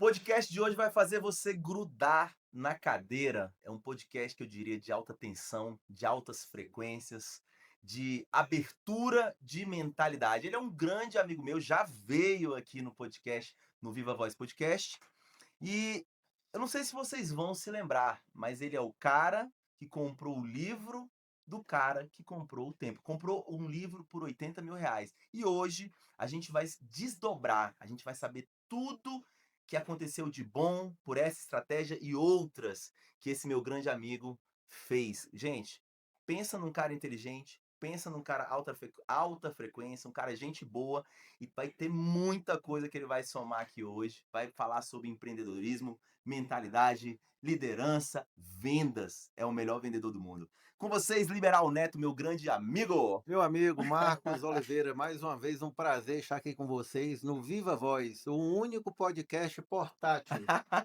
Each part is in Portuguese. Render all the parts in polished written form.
podcast de hoje vai fazer você grudar na cadeira. É um podcast que eu diria de alta tensão, de altas frequências, de abertura de mentalidade. Ele é um grande amigo meu, já veio aqui no podcast, no Viva Voz Podcast. E eu não sei se vocês vão se lembrar, mas ele é o cara que comprou o livro do cara que comprou o tempo. Comprou um livro por R$ 80.000. E hoje a gente vai desdobrar, a gente vai saber tudo que aconteceu de bom por essa estratégia e outras que esse meu grande amigo fez. Gente, pensa num cara inteligente, pensa num cara alta frequência, um cara gente boa, e vai ter muita coisa que ele vai somar aqui hoje. Vai falar sobre empreendedorismo, mentalidade, liderança, vendas. É o melhor vendedor do mundo. Com vocês, Liberal Neto, meu grande amigo. Meu amigo Marcos Oliveira, mais uma vez um prazer estar aqui com vocês no Viva Voz, o único podcast portátil,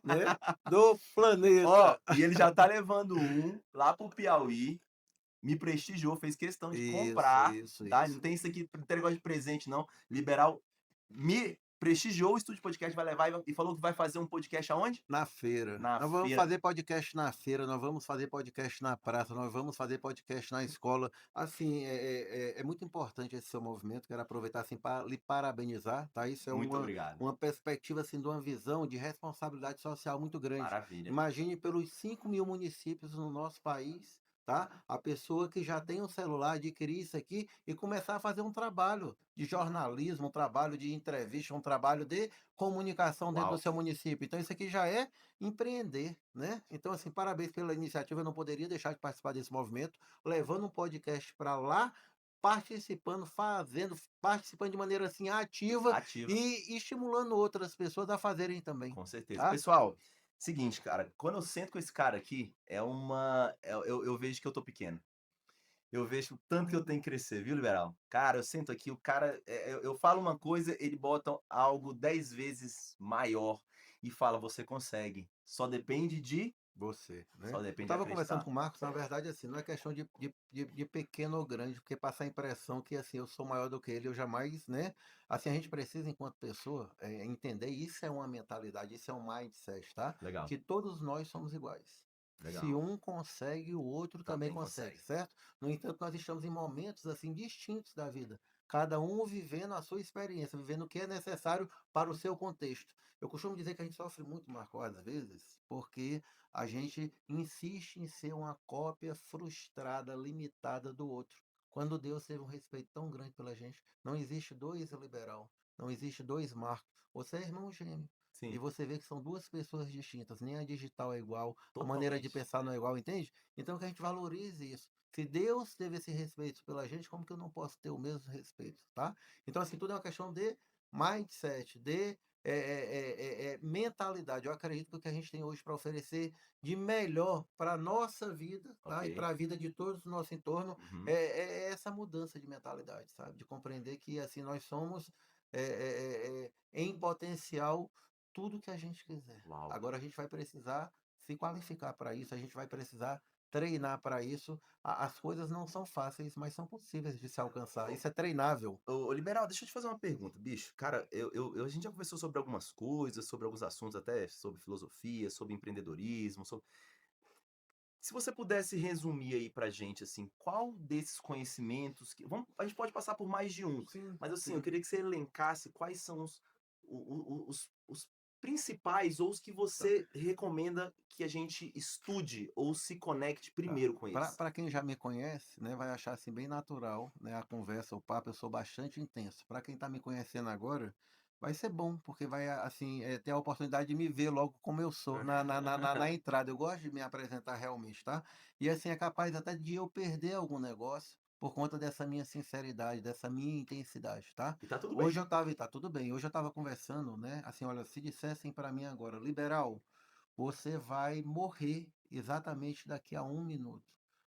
né, do Ó, planeta. e ele já tá levando um lá pro Piauí, me prestigiou, fez questão de Isso, comprar, isso, tá? Não isso. tem isso aqui, não tem negócio de presente, não. Liberal me prestigiou, o Estúdio Podcast vai levar e falou que vai fazer um podcast aonde? Na feira. Na Nós vamos feira. fazer podcast na feira, nós vamos fazer podcast na praça, nós vamos fazer podcast na escola. Assim, é muito importante esse seu movimento. Quero aproveitar assim para lhe parabenizar, tá? Isso é Muito obrigado. uma perspectiva assim, de uma visão de responsabilidade social muito grande. Maravilha. Imagine pelos 5.000 municípios no nosso país. Tá? A pessoa que já tem um celular adquirir isso aqui e começar a fazer um trabalho de jornalismo, um trabalho de entrevista, um trabalho de comunicação dentro do Uau. seu município. Então isso aqui já é empreender, né. Então, assim, parabéns pela iniciativa, eu não poderia deixar de participar desse movimento, levando um podcast para lá, participando de maneira, assim, ativa Ativa. e estimulando outras pessoas a fazerem também, Com certeza. tá. Pessoal, seguinte, cara, quando eu sento com esse cara aqui, é uma eu vejo que eu tô pequeno. Eu vejo o tanto que eu tenho que crescer, viu, Liberal? Cara, eu sento aqui, o cara, eu falo uma coisa, ele bota algo 10 vezes maior e fala: "Você consegue, Você, só né. Eu depende de estava conversando acreditar". com o Marcos, na verdade, assim, não é questão de pequeno ou grande, porque passa a impressão que, assim, eu sou maior do que ele, eu jamais, né. Assim, a gente precisa, enquanto pessoa, entender, isso é uma mentalidade, isso é um mindset, tá, Legal, que todos nós somos iguais. Se legal. um consegue, o outro também Também consegue, consegue. certo? No entanto, nós estamos em momentos, assim, distintos da vida, cada um vivendo a sua experiência, vivendo o que é necessário para o seu contexto. Eu costumo dizer que a gente sofre muito, Marco, às vezes, porque a gente insiste em ser uma cópia frustrada, limitada do outro. Quando Deus teve um respeito tão grande pela gente, não existe dois liberal, não existe dois Marcos. Você é irmão gêmeo. E Sim, você vê que são duas pessoas distintas, nem a digital é igual, a maneira de totalmente. pensar não é igual, entende? Então que a gente valorize isso. Se Deus teve esse respeito pela gente, como que eu não posso ter o mesmo respeito, tá? Então, assim, tudo é uma questão de mindset, de mentalidade. Eu acredito que o que a gente tem hoje para oferecer de melhor para a nossa vida, Ok. tá? E para a vida de todos do nosso entorno, Uhum. é essa mudança de mentalidade, sabe? De compreender que assim nós somos em potencial tudo que a gente quiser. Uau. Agora a gente vai precisar se qualificar para isso, a gente vai precisar treinar para isso. As coisas não são fáceis, mas são possíveis de se alcançar. Isso é treinável. Ô, Liberal, deixa eu te fazer uma pergunta, bicho. Cara, a gente já conversou sobre algumas coisas, sobre alguns assuntos até sobre filosofia, sobre empreendedorismo, se você pudesse resumir aí pra gente, assim, qual desses conhecimentos que a gente pode passar por mais de um, Sim, mas assim, eu sim. queria que você elencasse quais são os principais ou os que você recomenda que a gente estude ou se conecte Tá. primeiro com eles. Para quem já me conhece, né, vai achar assim bem natural, né, a conversa, o papo, eu sou bastante intenso. Para quem está me conhecendo agora, vai ser bom, porque vai assim, ter a oportunidade de me ver logo como eu sou na entrada. Eu gosto de me apresentar realmente, tá? E assim é capaz até de eu perder algum negócio por conta dessa minha sinceridade, dessa minha intensidade, tá? E tá tudo bem. Hoje eu estava, e tá tudo bem. Hoje eu estava conversando, né? Assim, olha, se dissessem para mim agora, liberal, você vai morrer exatamente daqui a 1 minuto.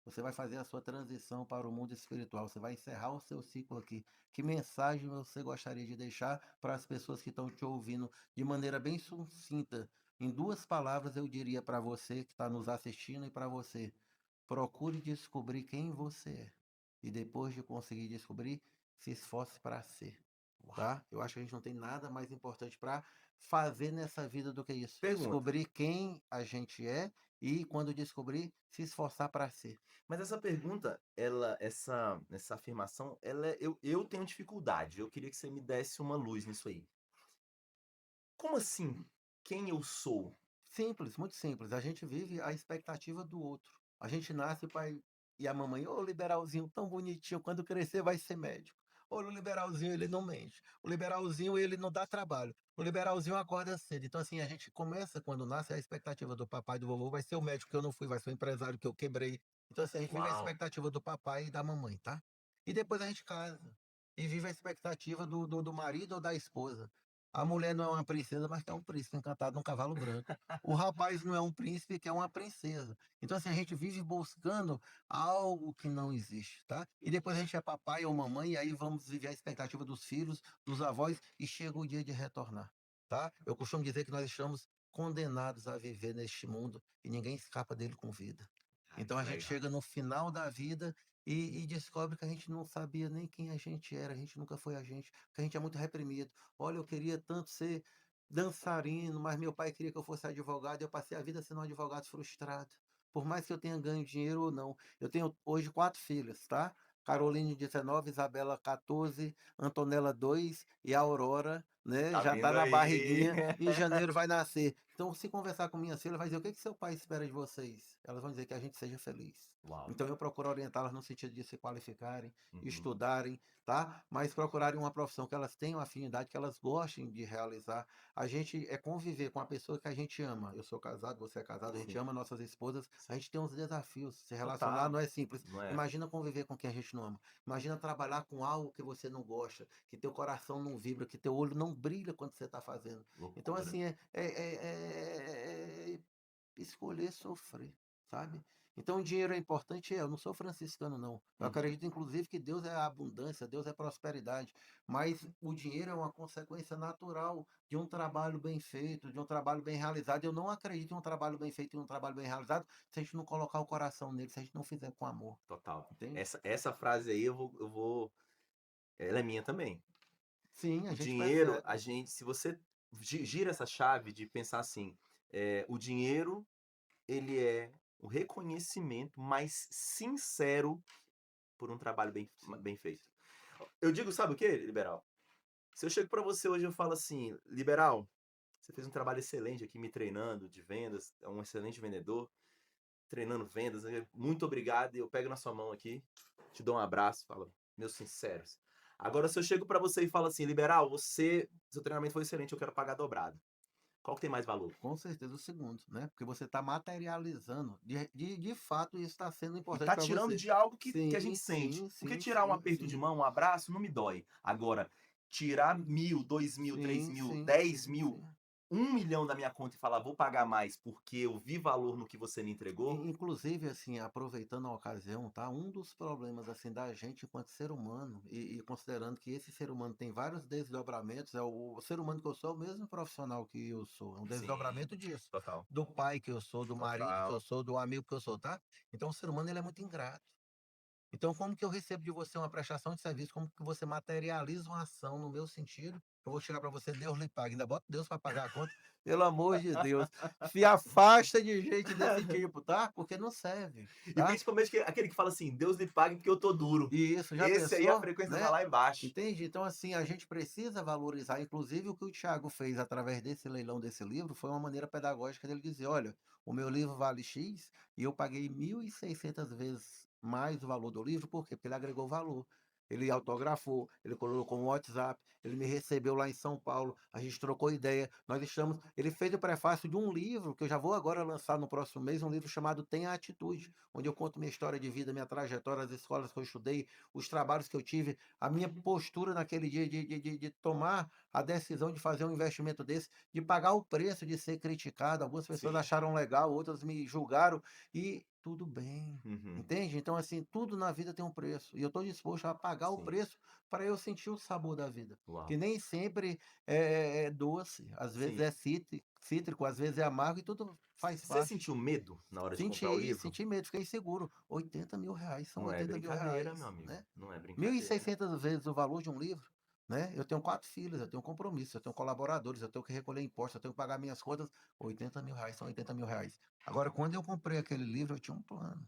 Você vai fazer a sua transição para o mundo espiritual, você vai encerrar o seu ciclo aqui. Que mensagem você gostaria de deixar para as pessoas que estão te ouvindo de maneira bem sucinta? Em 2 palavras, eu diria para você que está nos assistindo e para você: procure descobrir quem você é. E depois de conseguir descobrir, se esforce para ser. Uau! tá? Eu acho que a gente não tem nada mais importante para fazer nessa vida do que isso. Pergunta, Descobrir quem a gente é e, quando descobrir, se esforçar para ser. mas essa pergunta, essa afirmação, eu tenho dificuldade, eu queria que você me desse uma luz nisso aí. Como assim, quem eu sou? Simples, muito simples. A gente vive a expectativa do outro. A gente nasce, o pai e a mamãe, ô liberalzinho tão bonitinho, quando crescer vai ser médico. Ô, o liberalzinho, ele não mente. O liberalzinho, ele não dá trabalho. O liberalzinho acorda cedo. Então, assim, a gente começa, quando nasce, a expectativa do papai e do vovô vai ser o médico que eu não fui, vai ser o empresário que eu quebrei. Então, assim, a gente vive a Uau! expectativa do papai e da mamãe, tá? E depois a gente casa. E vive a expectativa do marido ou da esposa. A mulher não é uma princesa, mas quer um príncipe encantado num cavalo branco. O rapaz não é um príncipe, que é uma princesa. Então, assim, a gente vive buscando algo que não existe, tá? E depois a gente é papai ou mamãe, e aí vamos viver a expectativa dos filhos, dos avós, e chega o dia de retornar, tá? Eu costumo dizer que nós estamos condenados a viver neste mundo e ninguém escapa dele com vida. Ai, Então que a gente legal. chega no final da vida e descobre que a gente não sabia nem quem a gente era, a gente nunca foi a gente, que a gente é muito reprimido. Olha, eu queria tanto ser dançarino, mas meu pai queria que eu fosse advogado, e eu passei a vida sendo um advogado frustrado. Por mais que eu tenha ganho dinheiro ou não. Eu tenho hoje 4 filhas, tá? Caroline 19, Isabela 14, Antonella 2 e a Aurora, né, Tá já vindo tá na aí. barriguinha, em janeiro vai nascer. Então, se conversar com minhas filhas, vai dizer: "O que que seu pai espera de vocês?" Elas vão dizer que a gente seja feliz. Uau! Então eu procuro orientá-las no sentido de se qualificarem, Uhum. estudarem, tá? Mas procurarem uma profissão que elas tenham afinidade, que elas gostem de realizar. A gente é conviver com a pessoa que a gente ama. Eu sou casado, você é casado, a gente Sim, ama nossas esposas, a sim. gente tem uns desafios. Se relacionar Total, não é simples. não é? Imagina conviver com quem a gente não ama. Imagina trabalhar com algo que você não gosta, que teu coração não vibra, que teu olho não brilha quando você está fazendo. Então, Loucura. assim, é escolher sofrer, sabe? Então, o dinheiro é importante, eu não sou franciscano, não. Eu Uhum. acredito, inclusive, que Deus é a abundância, Deus é prosperidade, mas o dinheiro é uma consequência natural de um trabalho bem feito, de um trabalho bem realizado. Eu não acredito em um trabalho bem feito e um trabalho bem realizado se a gente não colocar o coração nele, se a gente não fizer com amor, Total. entende? Essa frase aí eu vou ela é minha também. Sim, a O gente dinheiro, percebe. a gente se você gira essa chave de pensar assim, o dinheiro, ele é o reconhecimento mais sincero por um trabalho Sim, bem feito. sim. Eu digo, sabe o quê, liberal? Se eu chego pra você hoje e eu falo assim: "Liberal, você fez um trabalho excelente aqui me treinando de vendas, é um excelente vendedor, treinando vendas, muito obrigado", e eu pego na sua mão aqui, te dou um abraço, falo: "Meus sinceros". Agora se eu chego pra você e falo assim: "Liberal, seu treinamento foi excelente, eu quero pagar dobrado". Qual que tem mais valor? Com certeza o segundo, né? Porque você está materializando. De fato, isso está sendo E importante tá para tirando você. de algo que a gente Sim, sente. sim, Porque sim, tirar um sim, aperto de sim. mão, um abraço, não me dói. Agora, tirar 1.000, 2.000, três Sim, mil, sim, dez sim, mil, sim. 1.000.000 da minha conta e falar: "Vou pagar mais porque eu vi valor no que você me entregou", Inclusive, assim, aproveitando a ocasião, tá? Um dos problemas, assim, da gente enquanto ser humano, e considerando que esse ser humano tem vários desdobramentos, o ser humano que eu sou é o mesmo profissional que eu sou, é um sim, desdobramento disso. total, Do pai que eu sou, do marido que eu total. sou, do amigo que eu sou, tá? Então, o ser humano, ele é muito ingrato. Então, como que eu recebo de você uma prestação de serviço? Como que você materializa uma ação no meu sentido? Eu vou chegar para você, Deus lhe pague. Ainda bota Deus para pagar a conta? Pelo amor de Deus. Se afasta de gente desse tipo, tá? Porque não serve, E tá? principalmente aquele que fala assim: "Deus lhe pague porque eu tô duro". E isso, já Esse aí a pensou, frequência vai né? lá embaixo. Entende? Então, assim, a gente precisa valorizar. Inclusive, o que o Thiago fez através desse leilão desse livro foi uma maneira pedagógica dele dizer: olha, o meu livro vale X e eu paguei 1.600 vezes mais o valor do livro, por quê? Porque ele agregou valor. Ele autografou, ele colocou um WhatsApp, ele me recebeu lá em São Paulo, a gente trocou ideia, nós estamos. Ele fez o prefácio de um livro que eu já vou agora lançar no próximo mês, um livro chamado Tenha Atitude, onde eu conto minha história de vida, minha trajetória, as escolas que eu estudei, os trabalhos que eu tive, a minha postura naquele dia de tomar a decisão de fazer um investimento desse, de pagar o preço de ser criticado. Algumas pessoas Sim. acharam legal, outras me julgaram, e tudo bem. Uhum. Entende? Então, assim, tudo na vida tem um preço. E eu estou disposto a pagar o Sim. preço para eu sentir o sabor da vida. Que Uau. nem sempre é doce, às vezes Sim. é cítrico, às vezes é amargo, e tudo faz Você parte. sentiu medo na hora de comprar o Senti, livro? senti medo, fiquei inseguro. R$ 80.000, são Não é R$ 80.000, brincadeira, meu amigo, né? não é Mil e brincadeira. seiscentas vezes o valor de um livro. né? Eu tenho 4 filhos, eu tenho compromisso, eu tenho colaboradores, eu tenho que recolher impostos, eu tenho que pagar minhas contas, R$ 80.000, são R$ 80.000. Agora, quando eu comprei aquele livro, eu tinha um plano,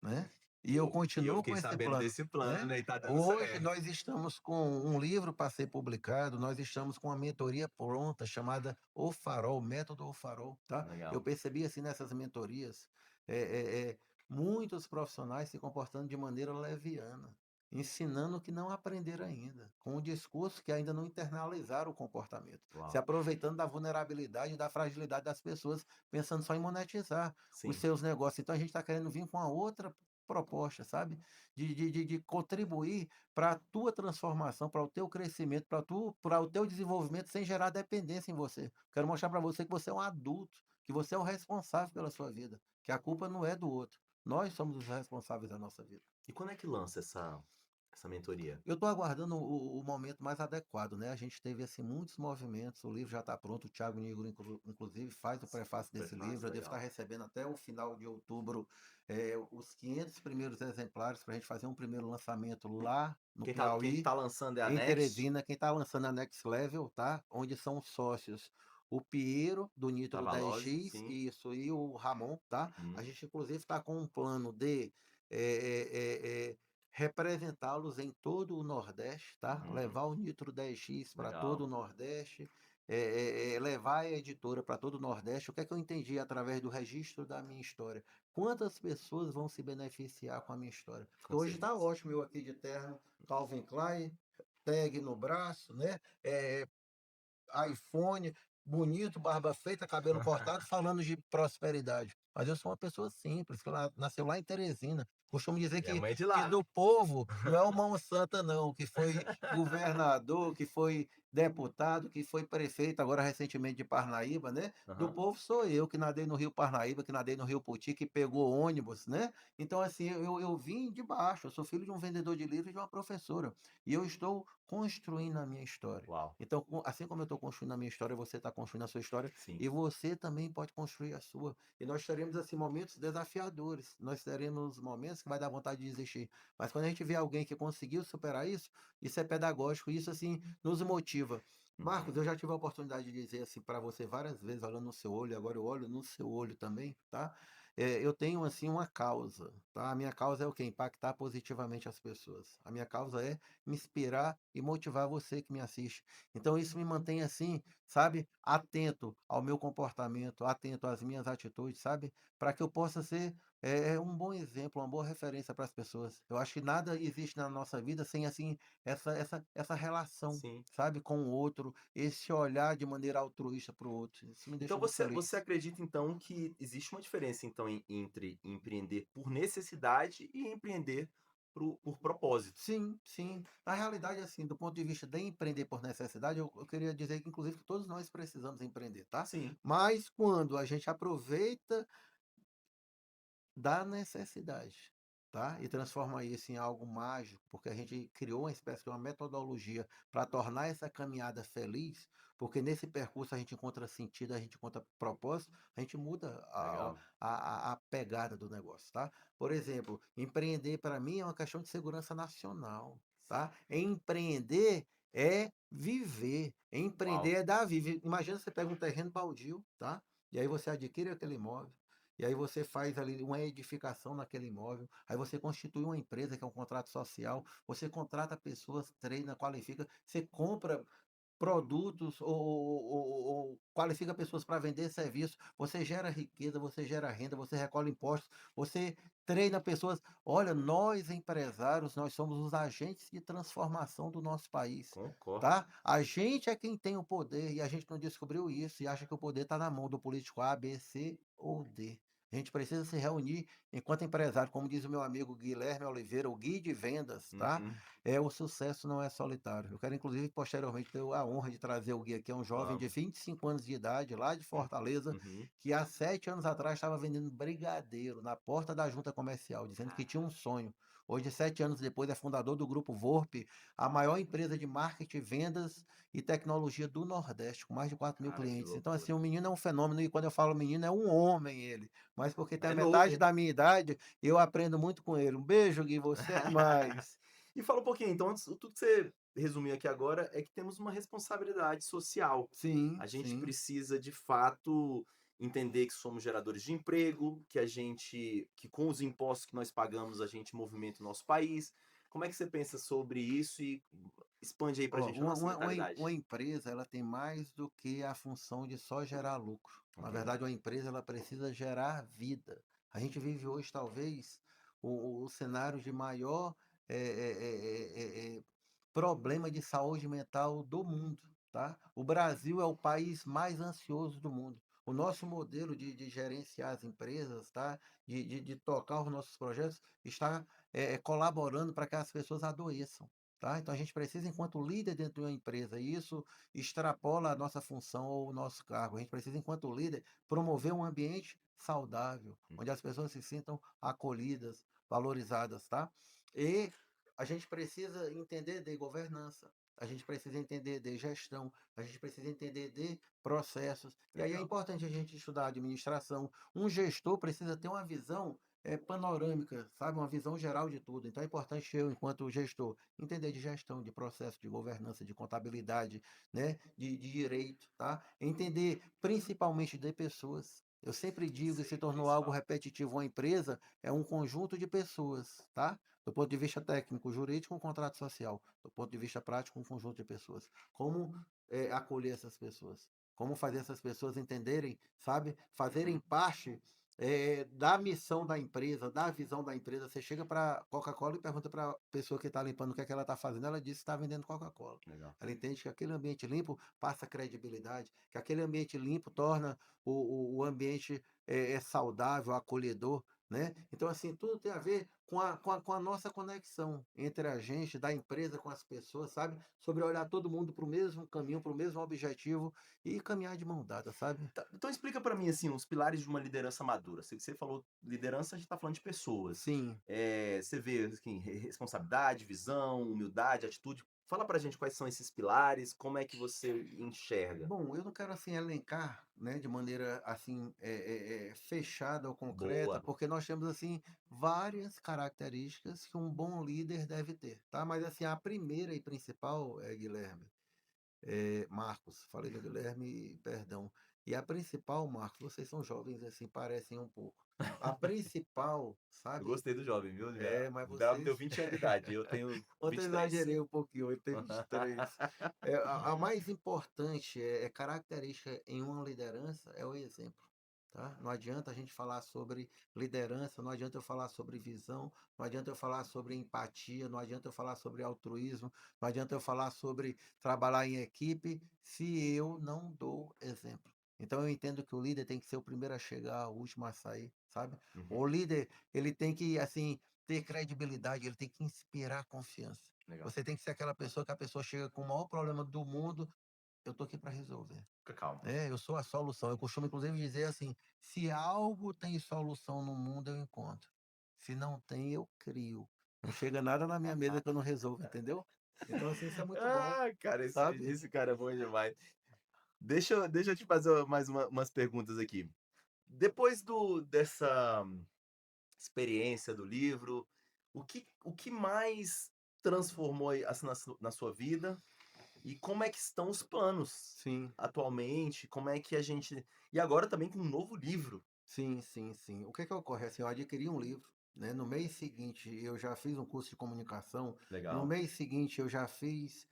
né? E eu E eu continuo fiquei com esse sabendo plano, desse né? plano e tá dando Hoje certo. nós estamos com um livro para ser publicado, nós estamos com uma mentoria pronta chamada O Farol, Método O Farol, tá? Eu Legal. percebi assim nessas mentorias, muitos profissionais se comportando de maneira leviana, ensinando o que não aprenderam ainda, com um discurso que ainda não internalizaram o comportamento, se Uau. aproveitando da vulnerabilidade e da fragilidade das pessoas, pensando só em monetizar os Sim, seus negócios. Então a gente está querendo vir com a outra proposta, sabe? De contribuir para a tua transformação, para o teu crescimento, para o teu desenvolvimento sem gerar dependência em você. Quero mostrar para você que você é um adulto, que você é o responsável pela sua vida, que a culpa não é do outro. Nós somos os responsáveis da nossa vida. e quando é que lança essa mentoria? Eu estou aguardando o momento mais adequado, né? A gente teve assim muitos movimentos, o livro já está pronto, o Thiago Nigro, inclusive, faz o prefácio desse Prefácio, livro. Eu devo estar legal. recebendo até o final de outubro os 500 primeiros exemplares para a gente fazer um primeiro lançamento lá no Quem Piauí, tá lançando é a em Next, Teresina. Quem está lançando é a Next Level, tá? Onde são sócios o Piero, do Nitro Tavalozzi, 10X, sim. isso, e o Ramon, tá? A Uhum, gente, inclusive, está com um plano de eh, eh, eh, representá-los em todo o Nordeste, tá? uhum, Levar o Nitro 10X para todo legal. o Nordeste, levar a editora para todo o Nordeste. O que é que eu entendi através do registro da minha história? Quantas pessoas vão se beneficiar com a minha história? Porque Com hoje está certeza. ótimo eu aqui de terno, Calvin Klein, tag no braço, né? iPhone, bonito, barba feita, cabelo cortado, falando de prosperidade. Mas eu sou uma pessoa simples, que nasceu lá em Teresina. Costumo dizer E é que, mãe de que lá. do povo não é o mão santa, não, que foi governador, que foi deputado, que foi prefeito, agora recentemente de Parnaíba, né? Do Aham. povo sou eu, que nadei no Rio Parnaíba, que nadei no Rio Poti, que pegou ônibus, né? Então, assim, eu vim de baixo, eu sou filho de um vendedor de livros e de uma professora. E eu estou construindo a minha história. Uau, Então, assim como eu estou construindo a minha história, você está construindo a sua história sim. e você também pode construir a sua. E nós teremos assim momentos desafiadores. Nós teremos momentos que vai dar vontade de desistir. Mas quando a gente vê alguém que conseguiu superar isso é pedagógico, isso assim nos motiva. Marcos, Uhum. eu já tive a oportunidade de dizer assim para você várias vezes, olhando no seu olho, agora eu olho no seu olho também, tá? Eu tenho assim uma causa, tá? A minha causa é o quê? Impactar positivamente as pessoas. A minha causa é me inspirar e motivar você que me assiste. Então isso me mantém assim, sabe, atento ao meu comportamento, atento às minhas atitudes, sabe, para que eu possa ser um bom exemplo, uma boa referência para as pessoas. Eu acho que nada existe na nossa vida sem assim essa relação, Sim. sabe, com o outro, esse olhar de maneira altruísta para o outro. Isso me Então deixa muito você feliz. acredita então que existe uma diferença então entre empreender por necessidade e empreender por propósito? Sim, sim. Na realidade, assim, do ponto de vista de empreender por necessidade, eu queria dizer que, inclusive, que todos nós precisamos empreender, tá? Sim. Mas quando a gente aproveita da necessidade, tá? E transforma isso em algo mágico, porque a gente criou uma espécie de uma metodologia para tornar essa caminhada feliz, porque nesse percurso a gente encontra sentido, a gente encontra propósito, a gente muda Legal. a pegada do negócio, tá? Por exemplo, empreender para mim é uma questão de segurança nacional, Sim. tá? Empreender é viver, empreender Uau. é dar vida. Imagina você pega um terreno baldio, tá? E aí você adquire aquele imóvel. E aí você faz ali uma edificação naquele imóvel, aí você constitui uma empresa que é um contrato social, você contrata pessoas, treina, qualifica, você compra produtos ou qualifica pessoas para vender serviço, você gera riqueza, você gera renda, você recolhe impostos, você treina pessoas. Olha, nós empresários, nós somos os agentes de transformação do nosso país, Concordo. tá? A gente é quem tem o poder e a gente não descobriu isso e acha que o poder está na mão do político A, B, C ou D. A gente precisa se reunir enquanto empresário, como diz o meu amigo Guilherme Oliveira, o guia de vendas, tá? Uhum. O sucesso não é solitário. Eu quero, inclusive, posteriormente, ter a honra de trazer o guia, que é um jovem de Vamos. 25 anos de idade, lá de Fortaleza, Uhum. que há 7 anos atrás estava vendendo brigadeiro na porta da junta comercial, dizendo que tinha um sonho. Hoje, 7 anos depois, é fundador do Grupo Vorp, a maior empresa de marketing, vendas e tecnologia do Nordeste, com mais de 4.000 Cara, que clientes. Então, assim, loucura. o menino é um fenômeno, e quando eu falo menino, é um homem ele. Mas porque tem É a novo. metade da minha idade, eu aprendo muito com ele. Um beijo, Gui, você é demais. E fala um pouquinho, então, antes tudo que você resumir aqui agora é que temos uma responsabilidade social. Sim, A gente sim. precisa, de fato, entender que somos geradores de emprego, que com os impostos que nós pagamos, a gente movimenta o nosso país. Como é que você pensa sobre isso e expande aí pra Ó, gente a nossa uma mentalidade? empresa, ela tem mais do que a função de só gerar lucro. Na Ok. verdade, uma empresa, ela precisa gerar vida. A gente vive hoje, talvez, o cenário de maior problema de saúde mental do mundo, tá? O Brasil é o país mais ansioso do mundo. O nosso modelo de gerenciar as empresas, tá? De tocar os nossos projetos, está colaborando para que as pessoas adoeçam. Tá? Então a gente precisa, enquanto líder dentro de uma empresa, e isso extrapola a nossa função ou o nosso cargo. A gente precisa, enquanto líder, promover um ambiente saudável, Hum, onde as pessoas se sintam acolhidas, valorizadas, tá? E a gente precisa entender de governança, a gente precisa entender de gestão, a gente precisa entender de processos. E aí é legal. importante a gente estudar administração. Um gestor precisa ter uma visão panorâmica, sabe? Uma visão geral de tudo. Então é importante eu, enquanto gestor, entender de gestão, de processo, de governança, de contabilidade, né? De direito, tá? Entender principalmente de pessoas. Eu sempre digo, e Isso se aí, tornou algo principal. repetitivo, uma empresa é um conjunto de pessoas, tá? Do ponto de vista técnico, jurídico, um contrato social. Do ponto de vista prático, um conjunto de pessoas. Como acolher essas pessoas? Como fazer essas pessoas entenderem, sabe? Fazerem Uhum. parte da missão da empresa, da visão da empresa. Você chega para Coca-Cola e pergunta para a pessoa que está limpando o que é que ela está fazendo. Ela diz que está vendendo Coca-Cola. Legal. Ela entende que aquele ambiente limpo passa credibilidade, que aquele ambiente limpo torna o ambiente saudável, acolhedor, né? Então, assim, tudo tem a ver com a nossa conexão entre a gente, da empresa com as pessoas, sabe? Sobre olhar todo mundo para o mesmo caminho, para o mesmo objetivo e caminhar de mão dada, sabe? Tá, então explica pra mim, assim, os pilares de uma liderança madura. Você falou liderança, a gente tá falando de pessoas. Sim. Você vê, assim, responsabilidade, visão, humildade, atitude. Fala pra gente quais são esses pilares, como é que você enxerga. Bom, eu não quero assim elencar, né, de maneira assim fechada ou concreta, Boa, porque nós temos assim várias características que um bom líder deve ter, tá? Mas assim a primeira e principal é Guilherme, Marcos, falei do Guilherme, perdão. E a principal, Marcos, vocês são jovens assim, parecem um pouco. A principal, eu sabe? gostei do jovem, viu? Mas O Bel me deu vocês 20 anos de idade, eu tenho ontem eu 23. exagerei um pouquinho, ele tem 23. A mais importante característica em uma liderança é o exemplo, tá? Não adianta a gente falar sobre liderança, não adianta eu falar sobre visão, não adianta eu falar sobre empatia, não adianta eu falar sobre altruísmo, não adianta eu falar sobre trabalhar em equipe, se eu não dou exemplo. Então eu entendo que o líder tem que ser o primeiro a chegar, o último a sair, sabe? O Uhum, líder, ele tem que, assim, ter credibilidade, ele tem que inspirar confiança. legal. Você tem que ser aquela pessoa que a pessoa chega com o maior problema do mundo, eu tô aqui para resolver. Fica calmo. Eu sou a solução. Eu costumo inclusive dizer assim: se algo tem solução no mundo, eu encontro. Se não tem, eu crio. Não chega nada na minha mesa que eu não resolvo, entendeu? Então, assim, isso é muito bom, Ah, cara, sabe? esse cara é bom demais. Deixa eu te fazer mais umas perguntas aqui. Depois dessa experiência do livro, o que mais transformou aí, assim, na sua vida e como é que estão os planos Sim, atualmente? Como é que a gente e agora também com um novo livro. sim, sim, sim. O que que ocorre? Assim, eu adquiri um livro, né? No mês seguinte, eu já fiz um curso de comunicação. No Legal. mês seguinte, eu já fiz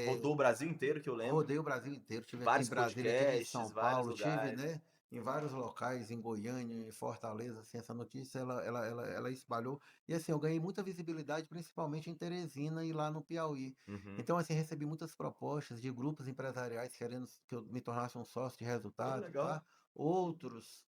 Rodou o Brasil inteiro, que eu lembro, rodei o Brasil inteiro, tive aqui em vários Brasília, tive em São podcasts, vários Paulo, tive, lugares. né, em vários locais, em Goiânia, em Fortaleza, assim, essa notícia ela espalhou. E assim, eu ganhei muita visibilidade, principalmente em Teresina e lá no Piauí. Uhum. Então, assim, recebi muitas propostas de grupos empresariais querendo que eu me tornasse um sócio de Pô, resultado, legal. tá? Outros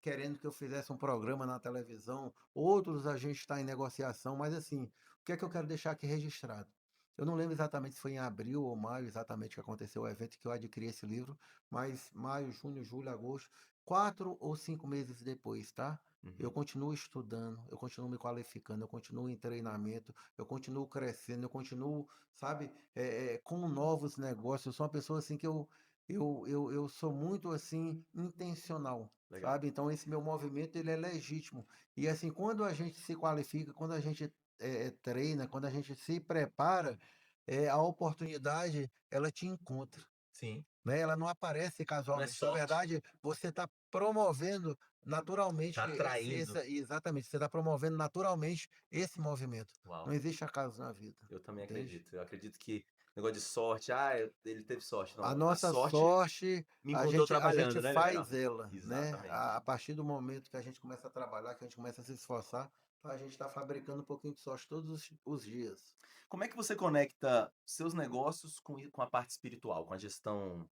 querendo que eu fizesse um programa na televisão, outros a gente está em negociação, mas assim, o que é que eu quero deixar aqui registrado? Eu não lembro exatamente se foi em abril ou maio exatamente que aconteceu o evento que eu adquiri esse livro, mas maio, junho, julho, agosto, 4 ou 5 meses depois, tá? Eu Uhum. continuo estudando, eu continuo me qualificando, eu continuo em treinamento, eu continuo crescendo, eu continuo, sabe, com novos negócios. Eu sou uma pessoa assim que eu sou muito assim intencional, Legal. sabe? Então esse meu movimento ele é legítimo. E assim, quando a gente se qualifica, quando a gente treina, quando a gente se prepara, a oportunidade ela te encontra, Sim. né, ela não aparece Não é casualmente. Na sorte. verdade, você está promovendo Tá naturalmente atraindo. exatamente, você está promovendo naturalmente esse movimento. Não Uau, existe acaso na vida, eu também entende? acredito. Eu acredito que negócio de sorte, ele teve sorte. A Não, a nossa sorte sorte, me encontrou a gente trabalhando, né, liberal? faz ela, né, Exatamente. a partir do momento que a gente começa a trabalhar, que a gente começa a se esforçar, a gente está fabricando um pouquinho de sorte todos os dias. Como é que você conecta seus negócios com a parte espiritual, com a gestão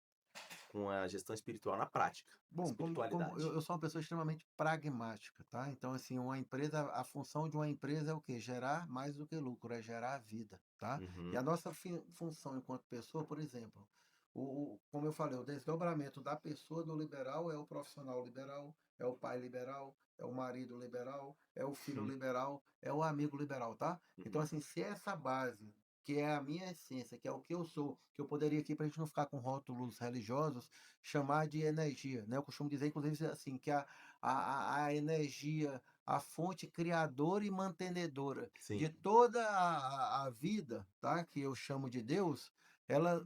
espiritual na prática, a Bom, como espiritualidade? eu sou uma pessoa extremamente pragmática, tá, então, assim, uma empresa a função de uma empresa é o quê? Gerar mais do que lucro, é gerar vida, tá. E a Uhum, nossa função enquanto pessoa, por exemplo, como eu falei, o desdobramento da pessoa do liberal é o profissional liberal, é o pai liberal, é o marido liberal, é o filho uhum, liberal, é o amigo liberal, tá. Então, uhum. assim, se essa base, que é a minha essência, que é o que eu sou, que eu poderia aqui, para a gente não ficar com rótulos religiosos, chamar de energia, né? Eu costumo dizer, inclusive, assim, que a energia, a fonte criadora e mantenedora de Sim. toda a vida, tá? Que eu chamo de Deus, ela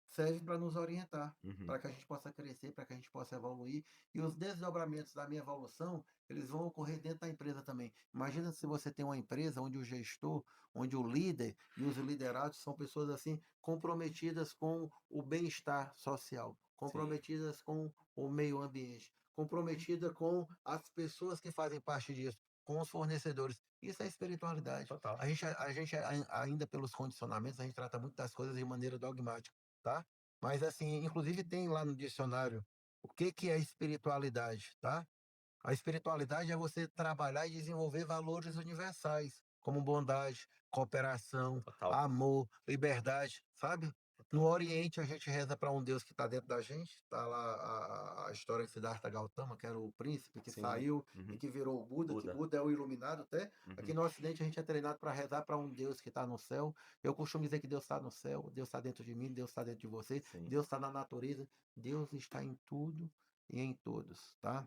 serve para nos orientar, Uhum. para que a gente possa crescer, para que a gente possa evoluir. E os desdobramentos da minha evolução, eles vão ocorrer dentro da empresa também. Imagina se você tem uma empresa onde o gestor, onde o líder e os liderados são pessoas assim comprometidas com o bem-estar social, Sim, comprometidas com o meio ambiente, comprometida com as pessoas que fazem parte disso, com os fornecedores. Isso é espiritualidade. total. A gente ainda pelos condicionamentos, a gente trata muito das coisas de maneira dogmática, tá? Mas assim, inclusive tem lá no dicionário o que que é espiritualidade, tá? A espiritualidade é você trabalhar e desenvolver valores universais, como bondade, cooperação, Total, amor, liberdade, sabe? No total. Oriente, a gente reza para um Deus que está dentro da gente. Está lá a história de Siddhartha Gautama, que era o príncipe que Sim. saiu e Uhum. que virou o Buda, que Buda. Buda é o iluminado até. Aqui Uhum. no Ocidente, a gente é treinado para rezar para um Deus que está no céu. Eu costumo dizer que Deus está no céu, Deus está dentro de mim, Deus está dentro de você, Sim. Deus está na natureza, Deus está em tudo e em todos, tá?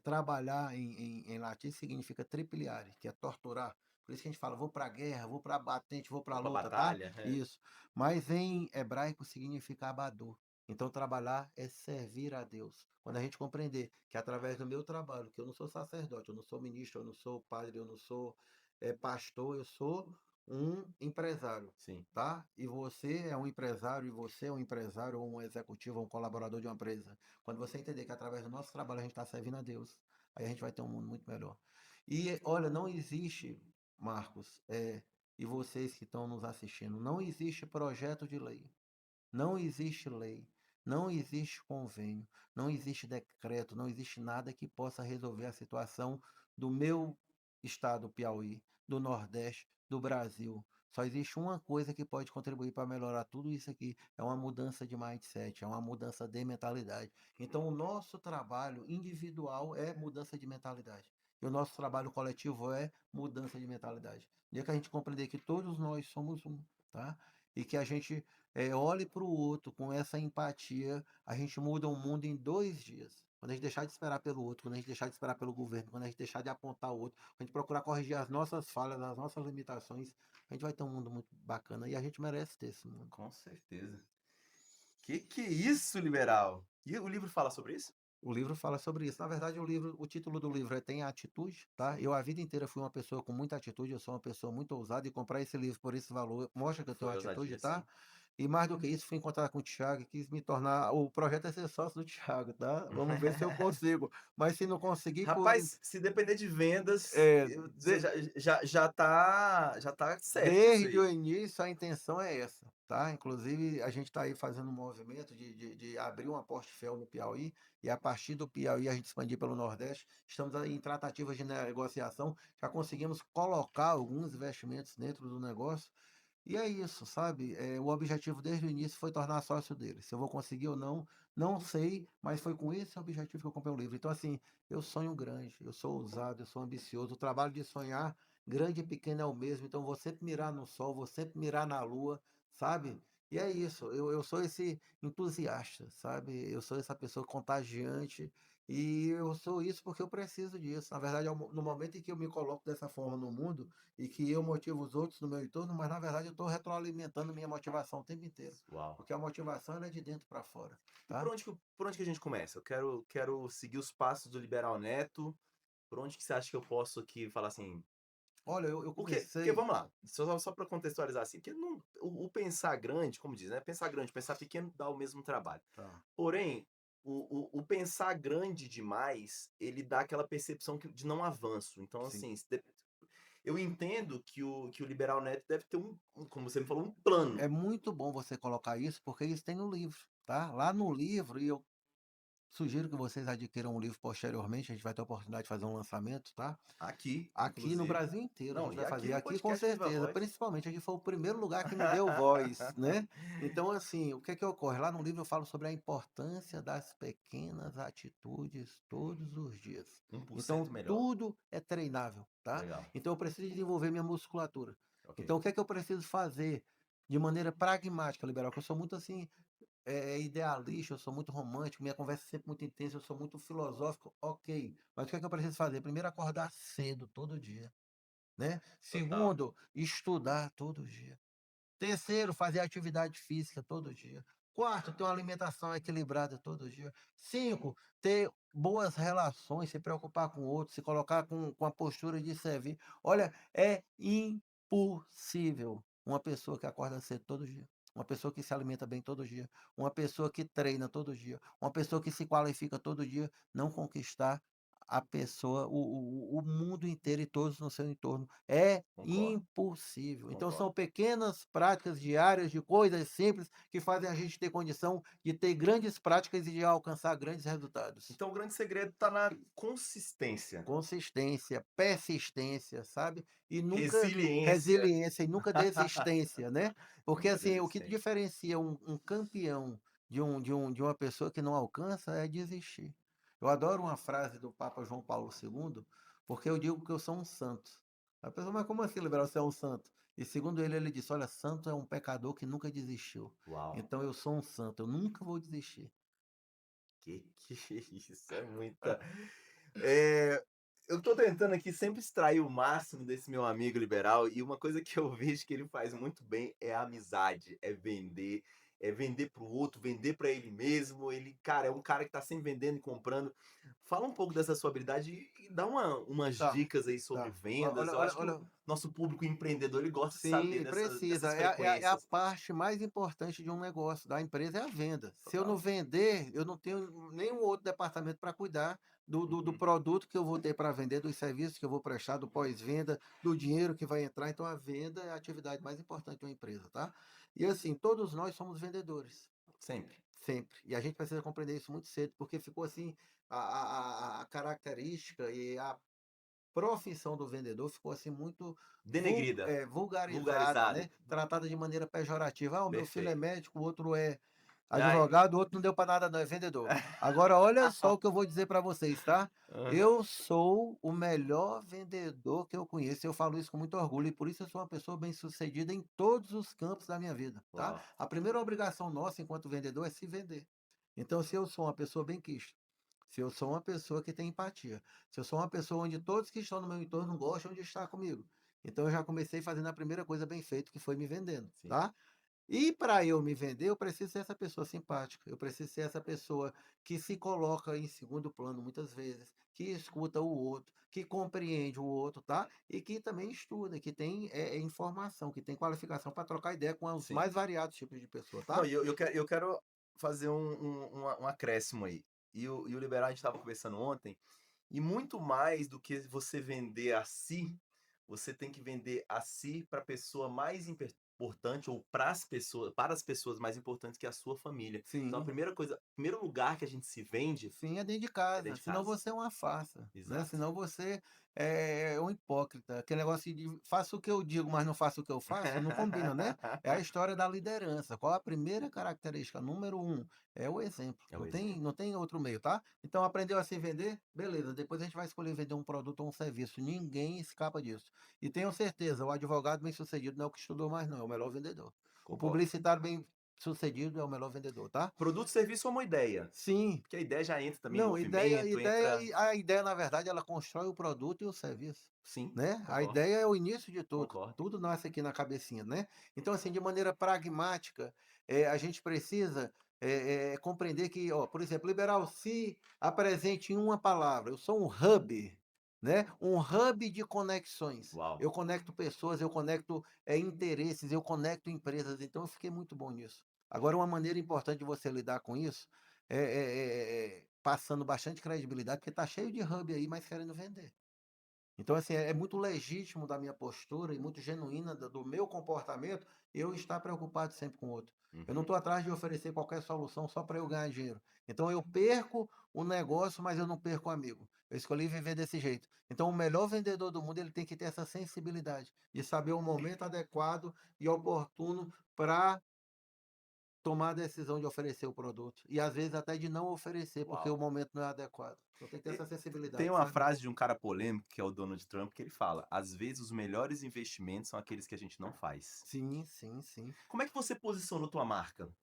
Trabalhar em latim significa tripliare, que é torturar. Por isso que a gente fala, vou para a guerra, vou para a batente, vou para Vou a pra luta, tá? batalha? É. Isso. Mas em hebraico significa abador. Então, trabalhar é servir a Deus. Quando a gente compreender que através do meu trabalho, que eu não sou sacerdote, eu não sou ministro, eu não sou padre, eu não sou pastor, eu sou um empresário, Sim. tá? E você é um empresário, e você é um empresário, ou um executivo, ou um colaborador de uma empresa. Quando você entender que através do nosso trabalho a gente está servindo a Deus, aí a gente vai ter um mundo muito melhor. E olha, não existe, Marcos, e vocês que estão nos assistindo, não existe projeto de lei, não existe lei, não existe convênio, não existe decreto, não existe nada que possa resolver a situação do meu estado, Piauí, do Nordeste, do Brasil. Só existe uma coisa que pode contribuir para melhorar tudo isso aqui, é uma mudança de mindset, é uma mudança de mentalidade. Então, o nosso trabalho individual é mudança de mentalidade. E o nosso trabalho coletivo é mudança de mentalidade. O dia que a gente compreender que todos nós somos um, tá? E que a gente olhe para o outro com essa empatia, a gente muda o mundo em 2 dias. Quando a gente deixar de esperar pelo outro, quando a gente deixar de esperar pelo governo, quando a gente deixar de apontar o outro, quando a gente procurar corrigir as nossas falhas, as nossas limitações, a gente vai ter um mundo muito bacana e a gente merece ter esse mundo. Com certeza. Que é isso, liberal? E o livro fala sobre isso? O livro fala sobre isso. Na verdade, o título do livro é Tem a Atitude, tá? Sim. Eu a vida inteira fui uma pessoa com muita atitude, eu sou uma pessoa muito ousada e comprar esse livro por esse valor mostra que eu tenho Foi atitude, ousadia, tá? sim. E mais do que isso, fui encontrar com o Thiago e quis me tornar. O projeto é ser sócio do Thiago, tá? Vamos ver se eu consigo. Mas se não conseguir, Rapaz, se depender de vendas, é, eu se- já tá certo isso desde o aí. início a intenção é essa, tá? Inclusive, a gente está aí fazendo um movimento de abrir uma Portfel no Piauí e a partir do Piauí a gente expandir pelo Nordeste. Estamos aí em tratativas de negociação, já conseguimos colocar alguns investimentos dentro do negócio. E é isso, sabe? O objetivo desde o início foi tornar sócio dele. Se eu vou conseguir ou não, não sei, mas foi com esse objetivo que eu comprei o livro. Então, assim, eu sonho grande, eu sou ousado, eu sou ambicioso. O trabalho de sonhar, grande e pequeno é o mesmo. Então, vou sempre mirar no sol, vou sempre mirar na lua, sabe? E é isso, eu sou esse entusiasta, sabe, eu sou essa pessoa contagiante, e eu sou isso porque eu preciso disso. Na verdade, no momento em que eu me coloco dessa forma no mundo, e que eu motivo os outros no meu entorno, mas na verdade eu estou retroalimentando minha motivação o tempo inteiro, Uau. porque a motivação ela é de dentro para fora, E tá. por onde que a gente começa? Eu quero seguir os passos do Liberal Neto. Por onde que você acha que eu posso aqui falar assim. Olha, eu Porque comecei vamos lá, só para contextualizar assim, porque não, o pensar grande, como diz, né? Pensar grande, pensar pequeno dá o mesmo trabalho. tá. Porém, o pensar grande demais, ele dá aquela percepção de não avanço. Então, Sim. assim, eu entendo que o Liberal Neto deve ter como você me falou, um plano. É muito bom você colocar isso, porque isso tem no livro, tá. Lá no livro, e eu sugiro que vocês adquiram o livro posteriormente, a gente vai ter a oportunidade de fazer um lançamento, tá. Aqui, Aqui no inclusive. Brasil inteiro, a Não, gente e vai aqui fazer no aqui com podcast Viva a certeza, Voz. principalmente aqui foi o primeiro lugar que me deu voz, né. Então assim, o que é que ocorre? Lá no livro eu falo sobre a importância das pequenas atitudes todos os dias. um por Então cento melhor. tudo é treinável, tá. Legal. Então eu preciso desenvolver minha musculatura. Ok. Então o que é que eu preciso fazer de maneira pragmática, liberal, que eu sou muito assim, idealista, eu sou muito romântico, minha conversa é sempre muito intensa, eu sou muito filosófico, ok. Mas o que é que eu preciso fazer? Primeiro, acordar cedo todo dia, né. Total. Segundo, estudar todo dia. Terceiro, fazer atividade física todo dia. Quarto, ter uma alimentação equilibrada todo dia. Cinco, ter boas relações, se preocupar com o outro, se colocar com a postura de servir. Olha, é impossível uma pessoa que acorda cedo todo dia, uma pessoa que se alimenta bem todo dia, uma pessoa que treina todo dia, uma pessoa que se qualifica todo dia, não conquistar a pessoa, o mundo inteiro e todos no seu entorno. É Concordo, impossível. Então concordo. são pequenas práticas diárias de coisas simples que fazem a gente ter condição de ter grandes práticas e de alcançar grandes resultados. Então o grande segredo está na consistência, Consistência, persistência, sabe? E nunca resiliência, resiliência e nunca desistência, né? Porque nunca assim, o que desistência. diferencia um campeão de uma pessoa que não alcança é desistir. Eu adoro uma frase do Papa João Paulo II, porque eu digo que eu sou um santo. A pessoa, mas como assim, liberal, você é um santo? E segundo ele, ele disse: olha, santo é um pecador que nunca desistiu. Uau, Então eu sou um santo, eu nunca vou desistir. que isso, é muita. Eh, eu estou tentando aqui sempre extrair o máximo desse meu amigo liberal, e uma coisa que eu vejo que ele faz muito bem é a amizade, é vender para o outro, vender para ele mesmo. Ele, cara, é um cara que está sempre vendendo e comprando. Fala um pouco dessa sua habilidade e dá umas Tá, dicas aí sobre tá. vendas. Eu acho que o Olha. nosso público empreendedor, ele gosta de saber Sim, precisa. dessas É a frequências. parte mais importante de um negócio, da empresa, é a venda. Se eu não Total. vender, eu não tenho nenhum outro departamento para cuidar do Uhum. produto que eu vou ter para vender, dos serviços que eu vou prestar, do pós-venda, do dinheiro que vai entrar. Então a venda é a atividade mais importante de uma empresa, tá? E assim, todos nós somos vendedores, Sempre. sempre. E a gente precisa compreender isso muito cedo, porque ficou assim, a característica e a profissão do vendedor ficou assim muito Denegrida, vulgarizada, vulgarizada. né, tratada de maneira pejorativa. "Ah, o meu filho é Perfeito. médico, o outro é Ai. advogado, o outro não deu para nada não, é vendedor". Agora olha só o que eu vou dizer para vocês, tá. Aham. Eu sou o melhor vendedor que eu conheço, eu falo isso com muito orgulho e por isso eu sou uma pessoa bem-sucedida em todos os campos da minha vida, tá. Uau. A primeira obrigação nossa enquanto vendedor é se vender. Então se eu sou uma pessoa benquista, se eu sou uma pessoa que tem empatia, se eu sou uma pessoa onde todos que estão no meu entorno gostam de estar comigo, então eu já comecei fazendo a primeira coisa bem feita, que foi me vendendo, Sim. tá. E para eu me vender, eu preciso ser essa pessoa simpática, eu preciso ser essa pessoa que se coloca em segundo plano muitas vezes, que escuta o outro, que compreende o outro, tá, e que também estuda, que tem, informação, que tem qualificação para trocar ideia com os Sim. mais variados tipos de pessoa, Não, tá. e eu quero fazer um acréscimo aí. E o liberal, a gente estava conversando ontem, e muito mais do que você vender a si, você tem que vender a si para a pessoa mais importante, ou para as pessoas mais importantes, que é a sua família. Então a Sim. primeira coisa, o primeiro lugar que a gente se vende Sim, é dentro de é dentro casa, de senão casa. você é uma farsa, né, Exato. senão você é um hipócrita, aquele negócio de faço o que eu digo, mas não faço o que eu faço, não combina, né. É a história da liderança, qual a primeira característica? Número um é o exemplo, É o não tem outro meio, tá. Então aprendeu a se vender? Beleza, depois a gente vai escolher vender um produto ou um serviço, ninguém escapa disso. E tenham certeza, o advogado bem-sucedido não é o que estudou mais não, é o melhor vendedor. O concordo. publicitário bem sucedido é o melhor vendedor, tá? Produto e serviço é uma ideia, Sim. porque a ideia já entra também em Não, ideia movimento, ideia entra e a ideia, na verdade, ela constrói o produto e o serviço, sim, né. A concordo, ideia é o início de tudo, concordo. tudo nasce aqui na cabecinha, né. Então, assim, de maneira pragmática, a gente precisa, compreender que, ó, por exemplo, liberal se apresente em uma palavra, eu sou um hub, né, um hub de conexões. Uau! Eu conecto pessoas, eu conecto, interesses, eu conecto empresas, então eu fiquei muito bom nisso. Agora uma maneira importante de você lidar com isso passando bastante credibilidade, porque tá cheio de hub aí, mas querendo vender. Então, assim, é muito legítimo da minha postura e muito genuína do meu comportamento eu estar preocupado sempre com o outro. Eu não Uhum. estou atrás de oferecer qualquer solução só para eu ganhar dinheiro. Então, eu perco o negócio, mas eu não perco o amigo. Eu escolhi viver desse jeito. Então, o melhor vendedor do mundo ele tem que ter essa sensibilidade de saber o momento adequado e oportuno para tomar a decisão de oferecer o produto. E às vezes até de não oferecer, porque o Uau! momento não é adequado. Então tem que ter E essa tem sensibilidade, uma sabe? frase de um cara polêmico, que é o Donald Trump, que ele fala: "Às vezes os melhores investimentos são aqueles que a gente não faz". Sim, sim, sim. Como é que você posiciona tua marca?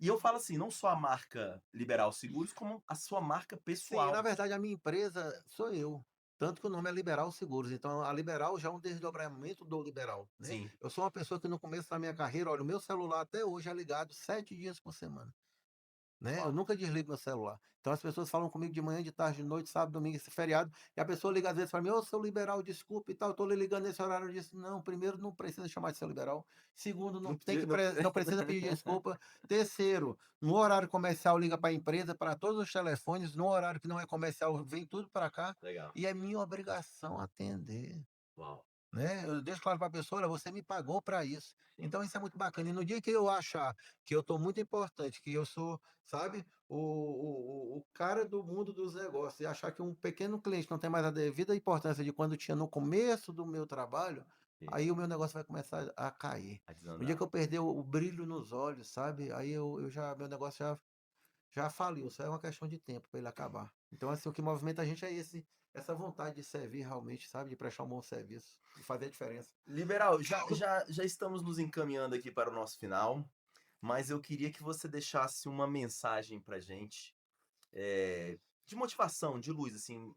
E eu falo assim, não só a marca Liberal Seguros, como a sua marca Sim, na pessoal. verdade a minha empresa sou eu. Tanto que o nome é Liberal Seguros. Então a Liberal já é um desdobramento do Liberal, né? Sim. Eu sou uma pessoa que no começo da minha carreira, olha, o meu celular até hoje é ligado 7 dias por semana. Né, eu Uau! nunca desligo meu celular. Então as pessoas falam comigo de manhã, de tarde, de noite, sábado, domingo, esse feriado, e a pessoa liga às vezes para mim: "Ô, seu liberal, desculpe e tal, eu tô lhe ligando nesse horário", eu disse: "Não, primeiro não precisa chamar de seu liberal, segundo não Não tem precisa que não não precisa pedir desculpa, terceiro, no horário comercial liga para a empresa, para todos os telefones, no horário que não é comercial vem tudo para cá, Legal. e é minha obrigação atender". Uau! Né, eu deixo claro para a pessoa: "Olha, você me pagou para isso". Sim. Então isso é muito bacana. E no dia que eu achar que eu estou muito importante, que eu sou, sabe, o cara do mundo dos negócios, e achar que um pequeno cliente não tem mais a devida importância de quando tinha no começo do meu trabalho, Sim, aí o meu negócio vai começar a cair. a No dia desandar. que eu perder o brilho nos olhos, sabe, aí eu já meu negócio já faliu, só é uma questão de tempo para ele acabar. Então, assim, o que movimenta a gente é essa vontade de servir realmente, sabe, de prestar um bom serviço, de fazer a diferença. Liberal, já estamos nos encaminhando aqui para o nosso final, mas eu queria que você deixasse uma mensagem pra gente, de motivação, de luz, assim,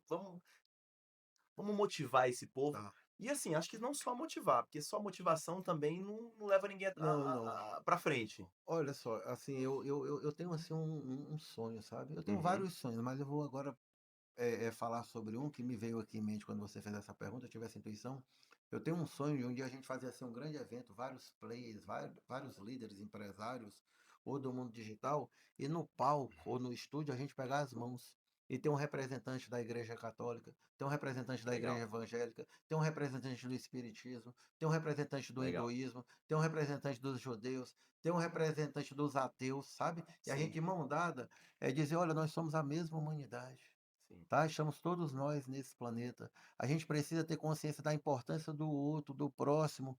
vamos motivar esse povo. Tá. E assim, acho que não só motivar, porque só motivação também não leva ninguém Não, não. pra frente. Olha só, assim, eu tenho, assim, um sonho, sabe. Eu tenho Uhum, vários sonhos, mas eu vou agora, falar sobre um que me veio aqui em mente quando você fez essa pergunta, eu tive essa intuição. Eu tenho um sonho de um dia a gente fazer, assim, um grande evento, vários players, vários líderes, empresários, ou do mundo digital, e no palco ou no estúdio a gente pegar as mãos e ter um representante da igreja católica, ter um representante da igreja legal, evangélica, ter um representante do espiritismo, ter um representante do legal. hinduísmo, ter um representante dos judeus, ter um representante dos ateus, sabe? E a gente Sim, de mão dada, dizer: "Olha, nós somos a mesma humanidade". sim. Tá? Estamos todos nós nesse planeta. A gente precisa ter consciência da importância do outro, do próximo.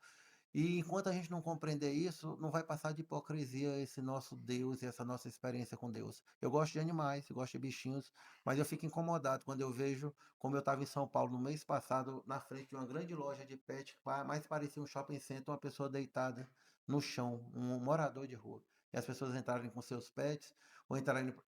E enquanto a gente não compreender isso, não vai passar de hipocrisia esse nosso Deus e essa nossa experiência com Deus. Eu gosto de animais, eu gosto de bichinhos, mas eu fico incomodado quando eu vejo, como eu estava em São Paulo no mês passado, na frente de uma grande loja de pet, que mais parecia um shopping center, uma pessoa deitada no chão, um morador de rua. E as pessoas entrarem com seus pets, ou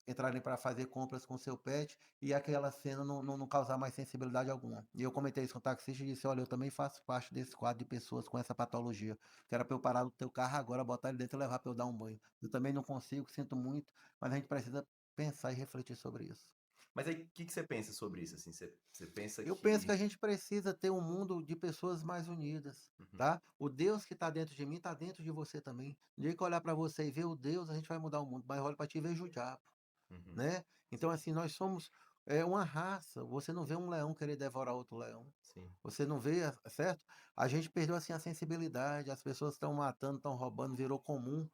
entrarem para fazer compras com seu pet, e aquela cena não causar mais sensibilidade alguma. E eu comentei isso com o taxista e disse: "Olha, eu também faço parte desse quadro de pessoas com essa patologia, que era para eu parar no teu carro agora, botar ele dentro e levar para eu dar um banho. Eu também não consigo, sinto muito, mas a gente precisa pensar e refletir sobre isso". Mas aí, o que que você pensa sobre isso, assim? Você pensa Eu penso que que a gente precisa ter um mundo de pessoas mais unidas, uhum, tá? O Deus que está dentro de mim está dentro de você também. No dia que eu olhar para você e ver o Deus, a gente vai mudar o mundo, mas olha para ti e vejo o diabo. uhum, Né. Então, sim, assim, nós somos, uma raça, você não vê um leão querer devorar outro leão, sim, você não vê, certo? A gente perdeu, assim, a sensibilidade, as pessoas estão matando, estão roubando, virou comum,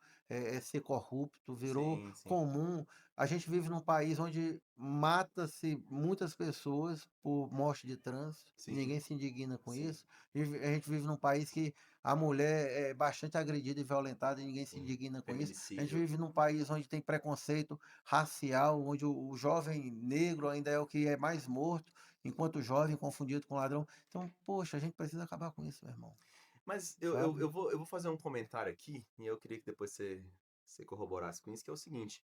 ser corrupto, virou sim, sim, comum. A gente vive num país onde mata-se muitas pessoas por morte de trânsito, e sim, ninguém se indigna com sim, isso. A gente vive num país que a mulher é bastante agredida e violentada e ninguém se sim. indigna com isso. A gente Feminicídio. vive num país onde tem preconceito racial, onde o jovem negro ainda é o que é mais morto, enquanto o jovem confundido com ladrão. Então, poxa, a gente precisa acabar com isso, meu irmão, Mas eu sabe? vou fazer um comentário aqui, e eu queria que depois você corroborasse com isso, que é o seguinte: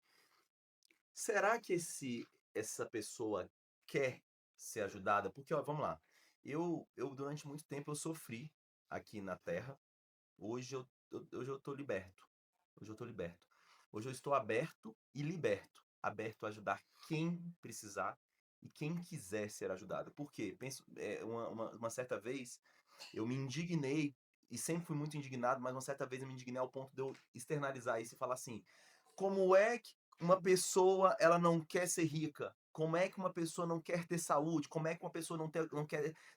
será que essa pessoa quer ser ajudada? Porque, ó, vamos lá, eu durante muito tempo eu sofri aqui na Terra. Hoje eu estou liberto. Hoje eu estou liberto. Hoje eu estou aberto e liberto. Aberto a ajudar quem precisar e quem quiser ser ajudado. Por quê? Penso, uma certa vez eu me indignei, e sempre fui muito indignado, mas uma certa vez eu me indignei ao ponto de eu externalizar isso e falar assim: como é que uma pessoa ela não quer ser rica? Como é que uma pessoa não quer ter saúde? Como é que uma pessoa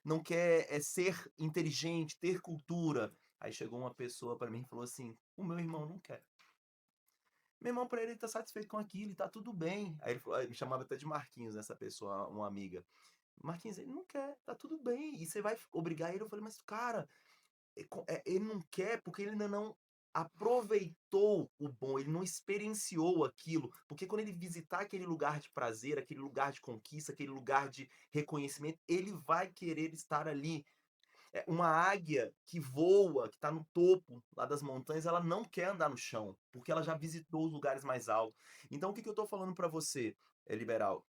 não quer ser inteligente, ter cultura? Aí chegou uma pessoa para mim e falou assim: o meu irmão não quer. Meu irmão, para ele, tá satisfeito com aquilo e tá tudo bem. Aí ele falou, me chamava até de Marquinhos, essa pessoa, uma amiga. Marquinhos, ele não quer, tá tudo bem. E você vai obrigar ele? Eu falei, mas cara, ele não quer porque ele ainda não aproveitou o bom, ele não experienciou aquilo. Porque quando ele visitar aquele lugar de prazer, aquele lugar de conquista, aquele lugar de reconhecimento, ele vai querer estar ali. Uma águia que voa, que está no topo lá das montanhas, ela não quer andar no chão, porque ela já visitou os lugares mais altos. Então, o que, que eu estou falando para você, liberal?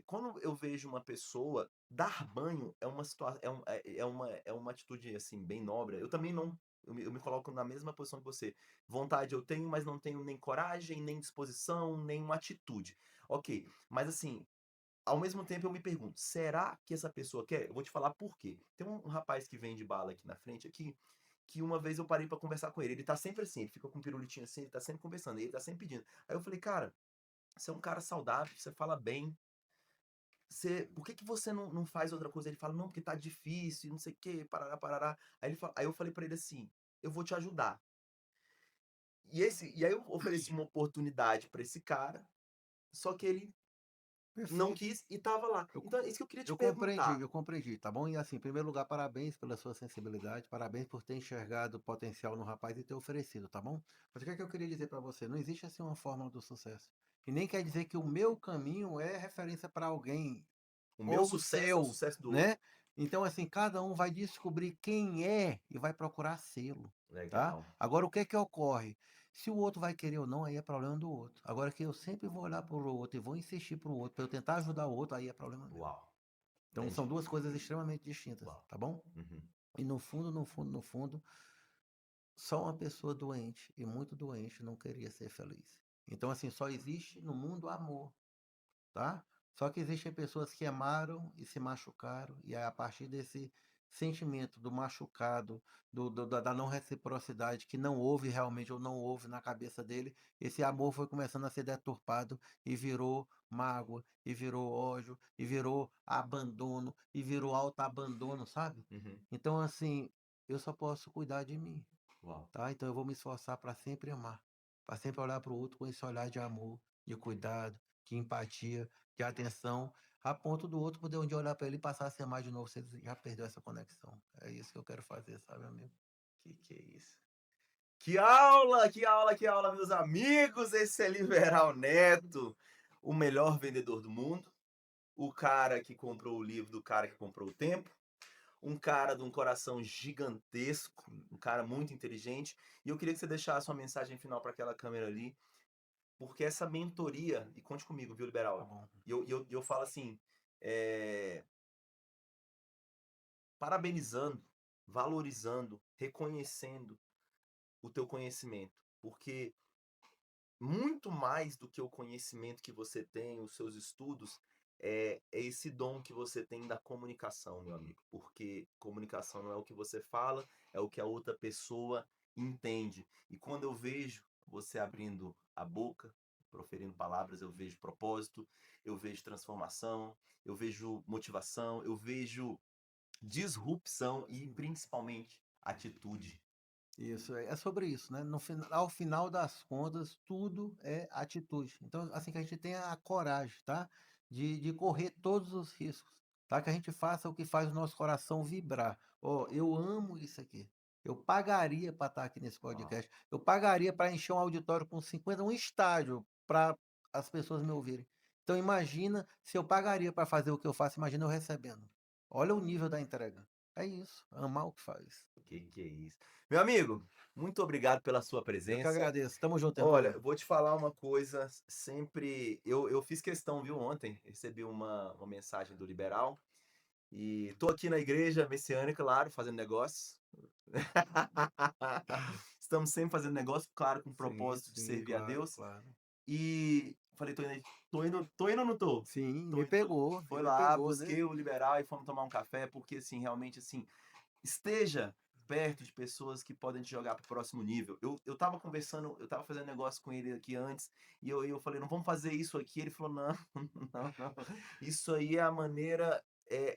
Quando eu vejo uma pessoa dar banho, é uma situação, é uma atitude assim bem nobre. Eu também não, eu me coloco na mesma posição que você. Vontade eu tenho, mas não tenho nem coragem, nem disposição, nem uma atitude. Ok, mas assim, ao mesmo tempo eu me pergunto, será que essa pessoa quer? Eu vou te falar por quê. Tem um rapaz que vende bala aqui na frente aqui, que uma vez eu parei pra conversar com ele. Ele tá sempre assim, ele fica com um pirulitinho assim, ele tá sempre conversando, ele tá sempre pedindo. Aí eu falei, cara, você é um cara saudável, você fala bem, por que que você não faz outra coisa? Ele fala, não, porque tá difícil, não sei o quê, parará, parará. Aí eu falei pra ele assim, eu vou te ajudar. E aí eu ofereci uma oportunidade pra esse cara, só que ele não Perfeito. quis e tava lá. Eu, Então é isso que eu queria te eu compreendi, perguntar. eu compreendi, tá bom? E assim, em primeiro lugar, parabéns pela sua sensibilidade, parabéns por ter enxergado o potencial no rapaz e ter oferecido, tá bom? Mas o que é que eu queria dizer para você? Não existe assim uma fórmula do sucesso. E nem quer dizer que o meu caminho é referência para alguém O meu ou o sucesso é o seu, sucesso do outro. né? Então, assim, cada um vai descobrir quem é e vai procurar sê-lo, tá? Legal. Agora, o que é que ocorre? Se o outro vai querer ou não, aí é problema do outro. Agora que eu sempre vou olhar para o outro e vou insistir para o outro, para eu tentar ajudar o outro, aí é problema meu. Uau, Então, são entendi. duas coisas extremamente distintas, Uau. tá bom? Uhum. E no fundo, no fundo, no fundo, só uma pessoa doente e muito doente não queria ser feliz. Então, assim, só existe no mundo amor, tá? Só que existem pessoas que amaram e se machucaram, e é a partir desse sentimento do machucado, da não reciprocidade, que não houve realmente ou não houve na cabeça dele, esse amor foi começando a ser deturpado e virou mágoa, e virou ódio, e virou abandono, e virou autoabandono, sabe? Uhum. Então, assim, eu só posso cuidar de mim, Uau. tá? Então eu vou me esforçar para sempre amar, para sempre olhar para o outro com esse olhar de amor, de cuidado, de empatia, de atenção, a ponto do outro poder um dia olhar para ele e passar a se amar de novo, se ele já perdeu essa conexão. É isso que eu quero fazer, sabe, amigo? Que é isso? Que aula, que aula, que aula, meus amigos! Esse é Liberal Neto, o melhor vendedor do mundo, o cara que comprou o livro do cara que comprou o tempo, um cara de um coração gigantesco, um cara muito inteligente. E eu queria que você deixasse uma mensagem final para aquela câmera ali, porque essa mentoria, e conte comigo, viu, Tá Liberal? bom. E eu falo assim, é, parabenizando, valorizando, reconhecendo o teu conhecimento, porque muito mais do que o conhecimento que você tem, os seus estudos, é esse dom que você tem da comunicação, meu amigo. Porque comunicação não é o que você fala, é o que a outra pessoa entende. E quando eu vejo você abrindo a boca, proferindo palavras, eu vejo propósito, eu vejo transformação, eu vejo motivação, eu vejo disrupção e principalmente atitude. Isso, é sobre isso, né? Ao final das contas, tudo é atitude. Então, assim, que a gente tenha a coragem, tá? De correr todos os riscos, tá? Que a gente faça o que faz o nosso coração vibrar. Ó, eu amo isso aqui. Eu pagaria para estar aqui nesse Uau. podcast. Eu pagaria para encher um auditório com 50, um estádio, para as pessoas me ouvirem. Então, imagina se eu pagaria para fazer o que eu faço, imagina eu recebendo. Olha o nível da entrega. É isso, amar o que faz. Que é isso. Meu amigo, muito obrigado pela sua Eu que presença. agradeço. Tamo junto, Olha, irmão. eu vou te falar uma coisa, sempre eu fiz questão, viu, ontem, recebi uma mensagem do Liberal, e tô aqui na igreja messiânica, claro, fazendo negócio. Estamos sempre fazendo negócio, claro, com o Sim, propósito de sim, servir a claro, Deus. claro. E falei: "Tô indo ou não tô?". Sim, Tô me indo tô pegou, e Fui me lá, pegou, né. busquei o Liberal e fomos tomar um café, porque, assim, realmente, assim, esteja perto de pessoas que podem te jogar para o próximo nível. Eu estava conversando, eu estava fazendo negócio com ele aqui antes, e eu falei: "Não vamos fazer isso aqui", ele falou: "Não, não, não, isso aí é a maneira,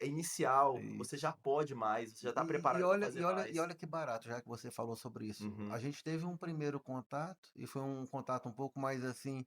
inicial, você já Isso. pode mais, você já está E e preparado para olha fazer e olha e mais". olha que barato, já que você falou sobre isso. A Uhum. gente teve um primeiro contato, e foi um contato um pouco mais, assim,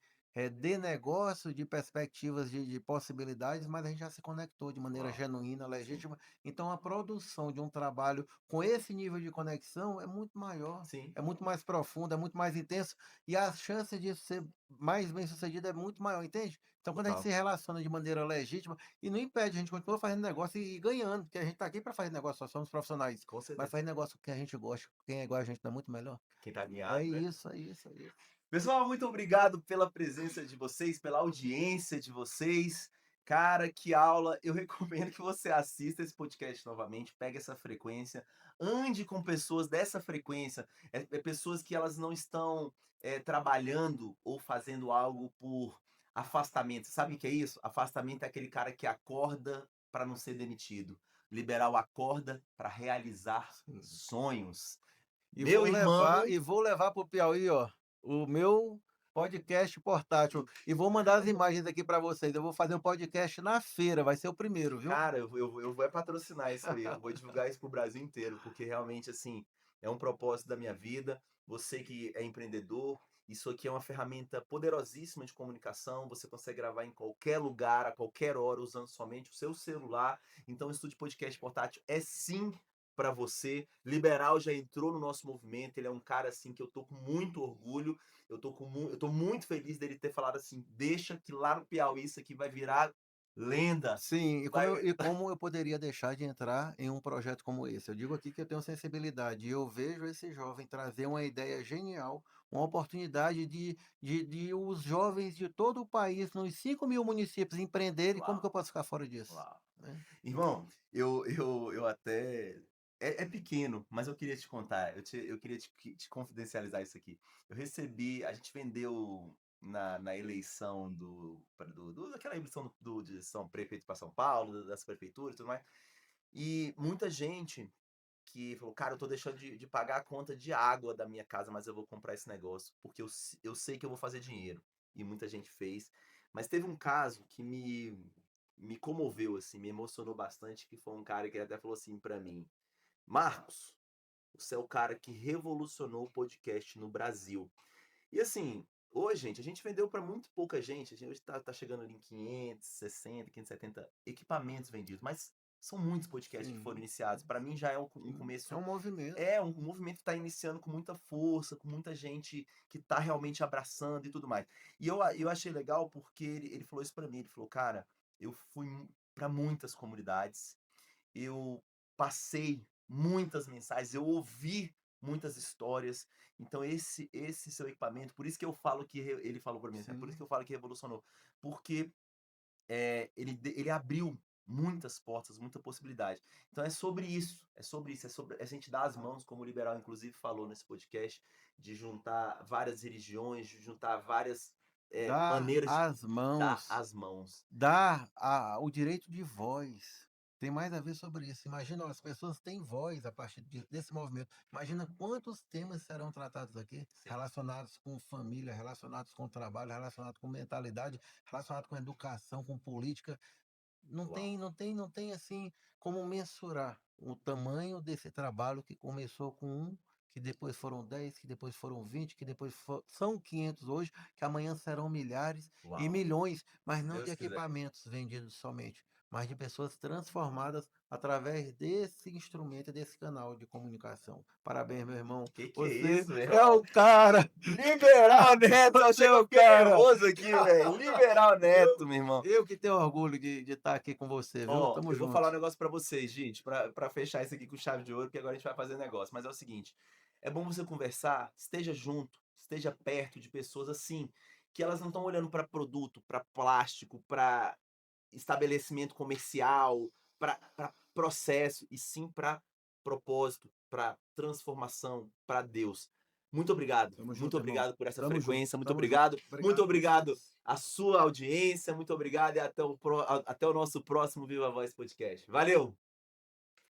de negócio, de perspectivas de possibilidades, mas a gente já se conectou de maneira Uau, genuína, sim. legítima. Então a produção de um trabalho com esse nível de conexão é muito maior, Sim, é muito mais profundo, é muito mais intenso, e a chance disso ser mais bem-sucedido é muito maior, entende? Então quando a gente total. se relaciona de maneira legítima e não impede, a gente continua fazendo negócio e ganhando, porque a gente está aqui para fazer negócio, nós somos profissionais. Com Mas certeza. fazer negócio que a gente gosta, quem é igual a gente não é muito melhor? Quem tá É alinhado, né. isso, é isso, é isso. Pessoal, muito obrigado pela presença de vocês, pela audiência de vocês. Cara, que aula! Eu recomendo que você assista esse podcast novamente, pegue essa frequência, ande com pessoas dessa frequência, pessoas que elas não estão trabalhando ou fazendo algo por afastamento. Sabe o que é isso? Afastamento é aquele cara que acorda para não ser demitido. Liberal acorda para realizar Sim. sonhos. E Meu irmão, vou levar para o Piauí, ó, o meu podcast portátil, e vou mandar as imagens aqui para vocês. Eu vou fazer um podcast na feira, vai ser o primeiro, viu? cara, eu vou patrocinar isso aí, eu vou divulgar isso para o Brasil inteiro, porque realmente, assim, é um propósito da minha vida. Você que é empreendedor, isso aqui é uma ferramenta poderosíssima de comunicação, você consegue gravar em qualquer lugar, a qualquer hora, usando somente o seu celular. Então, o estúdio podcast portátil é sim para você. Liberal já entrou no nosso movimento, ele é um cara assim que eu tô com muito orgulho, eu tô muito feliz dele ter falado assim: "Deixa que lá no Piauí isso aqui vai virar lenda". Sim, Vai como eu poderia deixar de entrar em um projeto como esse? Eu digo aqui que eu tenho sensibilidade, e eu vejo esse jovem trazer uma ideia genial, uma oportunidade de os jovens de todo o país, nos 5.000 municípios, empreenderem, como que eu Uau, posso ficar fora disso? uau. Né? Irmão, eu até é pequeno, mas eu queria te contar, eu queria te confidencializar isso aqui. Eu recebi A gente vendeu na eleição daquela eleição de São prefeito para São Paulo, das prefeituras e tudo mais, e muita gente que falou: "Cara, eu tô deixando de pagar a conta de água da minha casa, mas eu vou comprar esse negócio, porque eu sei que eu vou fazer dinheiro". E muita gente fez. Mas teve um caso que me comoveu, assim, me emocionou bastante, que foi um cara que até falou assim pra mim: "Marcos, você é o cara que revolucionou o podcast no Brasil". E assim, hoje, gente, a gente vendeu para muito pouca gente, a gente hoje tá chegando ali em 560, 570 equipamentos vendidos, mas são muitos podcasts que foram Sim, iniciados. Para mim já é um sim, é começo, um movimento. é um movimento que está iniciando com muita força, com muita gente que está realmente abraçando e tudo mais. E eu achei legal porque ele falou isso para mim, ele falou: "Cara, eu fui para muitas comunidades, eu passei muitas mensagens, eu ouvi muitas histórias, então esse seu equipamento, por isso que eu falo que ele falou para mim, assim, por isso que Sim, eu falo que revolucionou, porque, ele abriu muitas portas, muita possibilidade. Então é sobre isso, é sobre a gente dar as mãos, como o liberal inclusive falou nesse podcast, de juntar várias religiões, de juntar várias, dar maneiras de as dar mãos. as mãos. Dar o direito de voz, tem mais a ver sobre isso. Imagina, as pessoas têm voz a partir desse movimento. Imagina quantos temas serão tratados aqui, Sim. relacionados com família, relacionados com trabalho, relacionados com mentalidade, relacionados com educação, com política. Uau, Não tem, assim, como mensurar o tamanho desse trabalho que começou com um, que depois foram 10, que depois foram 20, que depois são 500 hoje, que amanhã serão milhares e uau. milhões, mas Se não de Deus quiser. equipamentos vendidos somente, mas de pessoas transformadas através desse instrumento, desse canal de comunicação. Parabéns, meu irmão. Que é Você isso, meu é irmão? o cara! Liberal Neto, eu Você é o fiquei cara! nervoso aqui, velho. Liberal Neto, meu irmão. Eu que tenho orgulho de estar aqui com você, viu? Ó, Tamo eu vou falar um junto. negócio pra vocês, gente, pra fechar isso aqui com chave de ouro, que agora a gente vai fazer negócio. Mas é o seguinte, é bom você conversar, esteja junto, esteja perto de pessoas assim, que elas não estão olhando pra produto, pra plástico, pra estabelecimento comercial, para processo, e sim para propósito, para transformação, para Deus. Tamo Muito junto, irmão. obrigado por essa Tamo junto, frequência, tamo junto. muito Obrigado obrigado vocês. à sua audiência, muito obrigado e até o nosso próximo Viva Voz Podcast. Valeu!